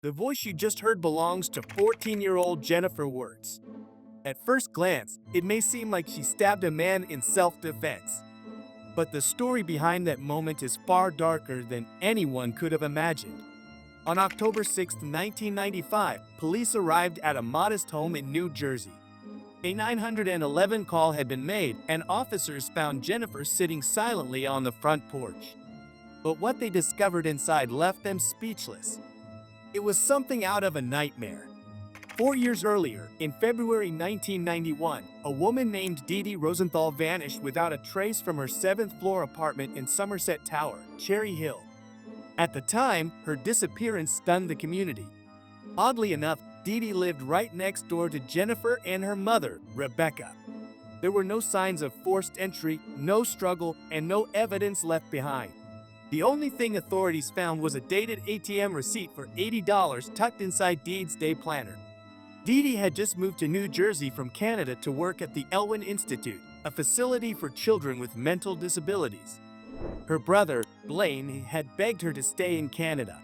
The voice you just heard belongs to 14-year-old Jennifer Wertz. At first glance, it may seem like she stabbed a man in self-defense. But the story behind that moment is far darker than anyone could have imagined. On October 6, 1995, police arrived at a modest home in New Jersey. A 911 call had been made, and officers found Jennifer sitting silently on the front porch. But what they discovered inside left them speechless. It was something out of a nightmare. 4 years earlier, in February 1991, a woman named Dede Rosenthal vanished without a trace from her 7th-floor apartment in Somerset Tower, Cherry Hill. At the time, her disappearance stunned the community. Oddly enough, Dede lived right next door to Jennifer and her mother, Rebecca. There were no signs of forced entry, no struggle, and no evidence left behind. The only thing authorities found was a dated ATM receipt for $80 tucked inside Dede's day planner. Dede had just moved to New Jersey from Canada to work at the Elwyn Institute, a facility for children with mental disabilities. Her brother, Blaine, had begged her to stay in Canada.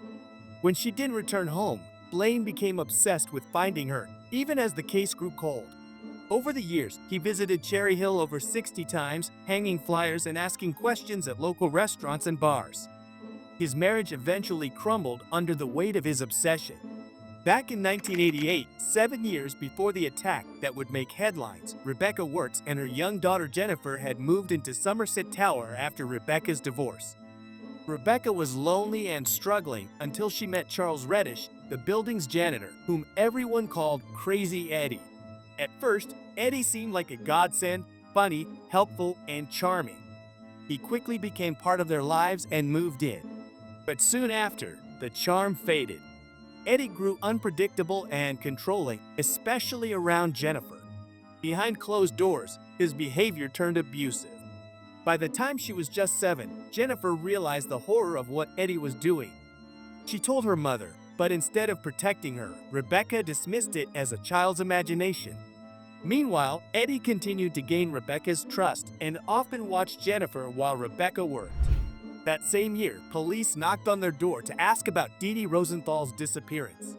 When she didn't return home, Blaine became obsessed with finding her, even as the case grew cold. Over the years, he visited Cherry Hill over 60 times, hanging flyers and asking questions at local restaurants and bars. His marriage eventually crumbled under the weight of his obsession. Back in 1988, 7 years before the attack that would make headlines, Rebecca Wertz and her young daughter Jennifer had moved into Somerset Tower after Rebecca's divorce. Rebecca was lonely and struggling until she met Charles Reddish, the building's janitor, whom everyone called Crazy Eddie. At first, Eddie seemed like a godsend, funny, helpful, and charming. He quickly became part of their lives and moved in. But soon after, the charm faded. Eddie grew unpredictable and controlling, especially around Jennifer. Behind closed doors, his behavior turned abusive. By the time she was just 7, Jennifer realized the horror of what Eddie was doing. She told her mother, but instead of protecting her, Rebecca dismissed it as a child's imagination. Meanwhile, Eddie continued to gain Rebecca's trust and often watched Jennifer while Rebecca worked. That same year, police knocked on their door to ask about Dede Rosenthal's disappearance.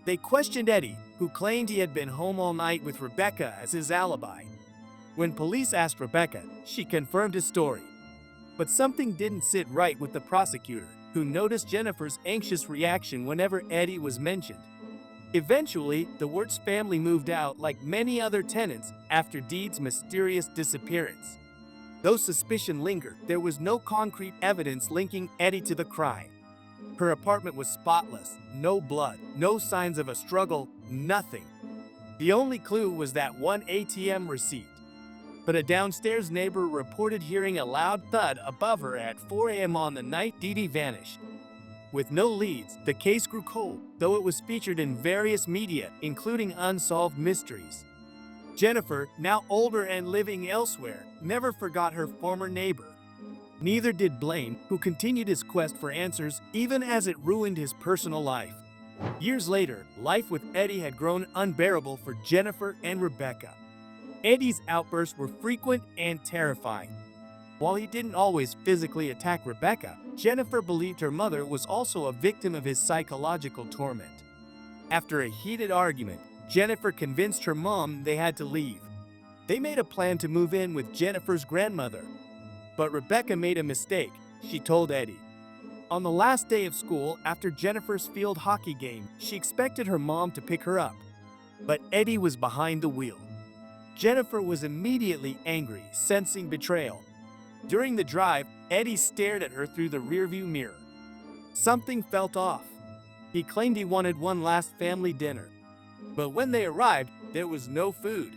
They questioned Eddie, who claimed he had been home all night with Rebecca as his alibi. When police asked Rebecca, she confirmed his story. But something didn't sit right with the prosecutor, who noticed Jennifer's anxious reaction whenever Eddie was mentioned. Eventually, the Wertz family moved out like many other tenants after Dede's mysterious disappearance. Though suspicion lingered, there was no concrete evidence linking Eddie to the crime. Her apartment was spotless, no blood, no signs of a struggle, nothing. The only clue was that one ATM receipt. But a downstairs neighbor reported hearing a loud thud above her at 4 a.m. on the night Dede vanished. With no leads, the case grew cold, though it was featured in various media, including Unsolved Mysteries. Jennifer, now older and living elsewhere, never forgot her former neighbor. Neither did Blaine, who continued his quest for answers even as it ruined his personal life. Years later, life with Eddie had grown unbearable for Jennifer and Rebecca. Eddie's outbursts were frequent and terrifying. While he didn't always physically attack Rebecca, Jennifer believed her mother was also a victim of his psychological torment. After a heated argument, Jennifer convinced her mom they had to leave. They made a plan to move in with Jennifer's grandmother. But Rebecca made a mistake, she told Eddie. On the last day of school, after Jennifer's field hockey game, she expected her mom to pick her up. But Eddie was behind the wheel. Jennifer was immediately angry, sensing betrayal. During the drive, Eddie stared at her through the rearview mirror. Something felt off. He claimed he wanted one last family dinner. But when they arrived, there was no food.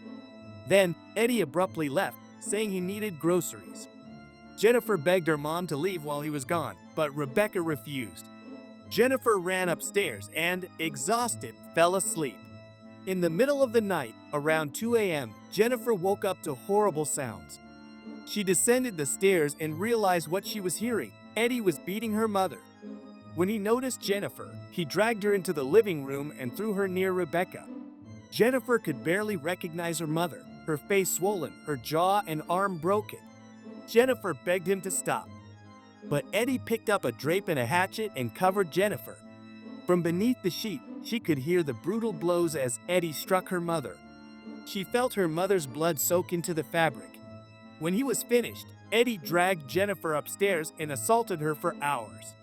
Then, Eddie abruptly left, saying he needed groceries. Jennifer begged her mom to leave while he was gone, but Rebecca refused. Jennifer ran upstairs and, exhausted, fell asleep. In the middle of the night, around 2 a.m., Jennifer woke up to horrible sounds. She descended the stairs and realized what she was hearing. Eddie was beating her mother. When he noticed Jennifer, he dragged her into the living room and threw her near Rebecca. Jennifer could barely recognize her mother, her face swollen, her jaw and arm broken. Jennifer begged him to stop. But Eddie picked up a drape and a hatchet and covered Jennifer. From beneath the sheet, she could hear the brutal blows as Eddie struck her mother. She felt her mother's blood soak into the fabric. When he was finished, Eddie dragged Jennifer upstairs and assaulted her for hours.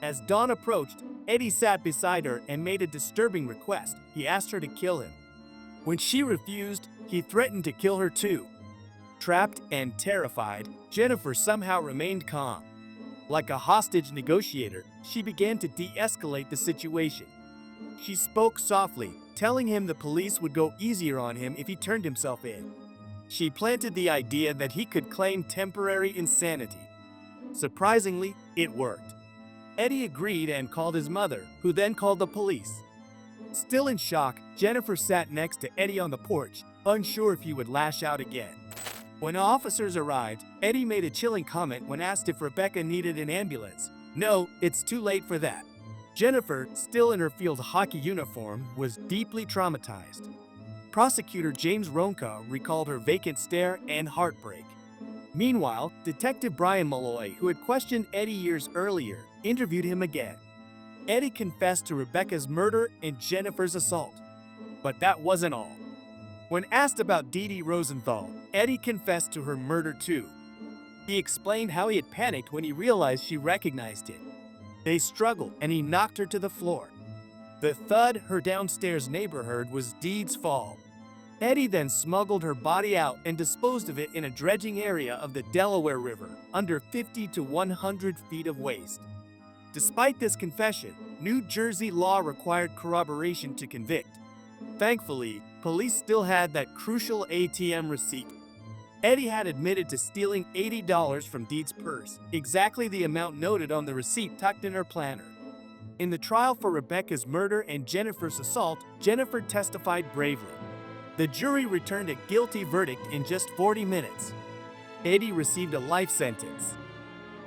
As dawn approached, Eddie sat beside her and made a disturbing request. He asked her to kill him. When she refused, he threatened to kill her too. Trapped and terrified, Jennifer somehow remained calm. Like a hostage negotiator, she began to de-escalate the situation. She spoke softly, telling him the police would go easier on him if he turned himself in. She planted the idea that he could claim temporary insanity. Surprisingly, it worked. Eddie agreed and called his mother, who then called the police. Still in shock, Jennifer sat next to Eddie on the porch, unsure if he would lash out again. When officers arrived, Eddie made a chilling comment when asked if Rebecca needed an ambulance. "No, it's too late for that." Jennifer, still in her field hockey uniform, was deeply traumatized. Prosecutor James Ronca recalled her vacant stare and heartbreak. Meanwhile, Detective Brian Malloy, who had questioned Eddie years earlier, interviewed him again. Eddie confessed to Rebecca's murder and Jennifer's assault. But that wasn't all. When asked about Dede Rosenthal, Eddie confessed to her murder too. He explained how he had panicked when he realized she recognized him. They struggled and he knocked her to the floor. The thud her downstairs neighbor heard was Dede's fall. Eddie then smuggled her body out and disposed of it in a dredging area of the Delaware River, under 50 to 100 feet of waste. Despite this confession, New Jersey law required corroboration to convict. Thankfully, police still had that crucial ATM receipt. Eddie had admitted to stealing $80 from Dede's purse, exactly the amount noted on the receipt tucked in her planner. In the trial for Rebecca's murder and Jennifer's assault, Jennifer testified bravely. The jury returned a guilty verdict in just 40 minutes. Eddie received a life sentence.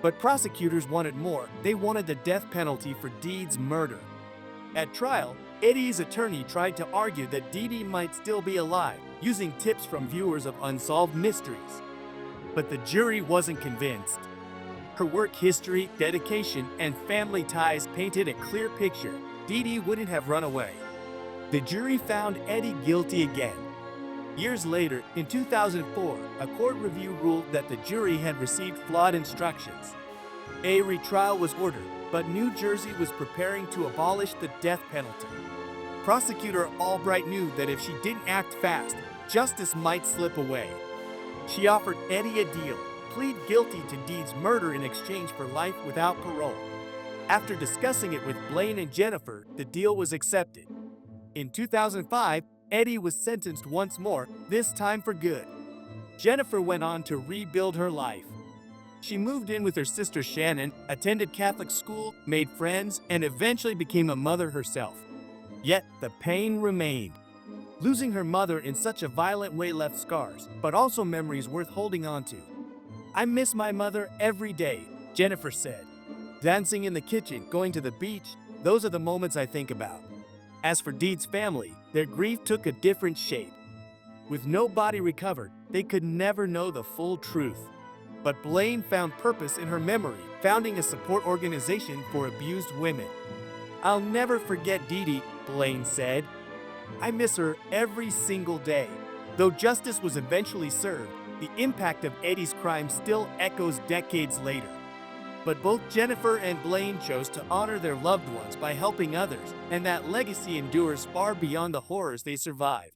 But prosecutors wanted more. They wanted the death penalty for Dede's murder. At trial, Eddie's attorney tried to argue that Dede might still be alive, using tips from viewers of unsolved mysteries. But the jury wasn't convinced. Her work history, dedication, and family ties painted a clear picture. Dede wouldn't have run away. The jury found Eddie guilty again. Years later, in 2004, a court review ruled that the jury had received flawed instructions. A retrial was ordered, but New Jersey was preparing to abolish the death penalty. Prosecutor Albright knew that if she didn't act fast, justice might slip away. She offered Eddie a deal: plead guilty to Dede's murder in exchange for life without parole. After discussing it with Blaine and Jennifer, the deal was accepted. In 2005, Eddie was sentenced once more, this time for good. Jennifer went on to rebuild her life. She moved in with her sister Shannon, attended Catholic school, made friends, and eventually became a mother herself. Yet the pain remained. Losing her mother in such a violent way left scars, but also memories worth holding on to. "I miss my mother every day," Jennifer said. "Dancing in the kitchen, going to the beach, those are the moments I think about." As for Dede's family, their grief took a different shape. With no body recovered, they could never know the full truth. But Blaine found purpose in her memory, founding a support organization for abused women. "I'll never forget Dede," Blaine said. "I miss her every single day." Though justice was eventually served, the impact of Eddie's crime still echoes decades later. But both Jennifer and Blaine chose to honor their loved ones by helping others, and that legacy endures far beyond the horrors they survived.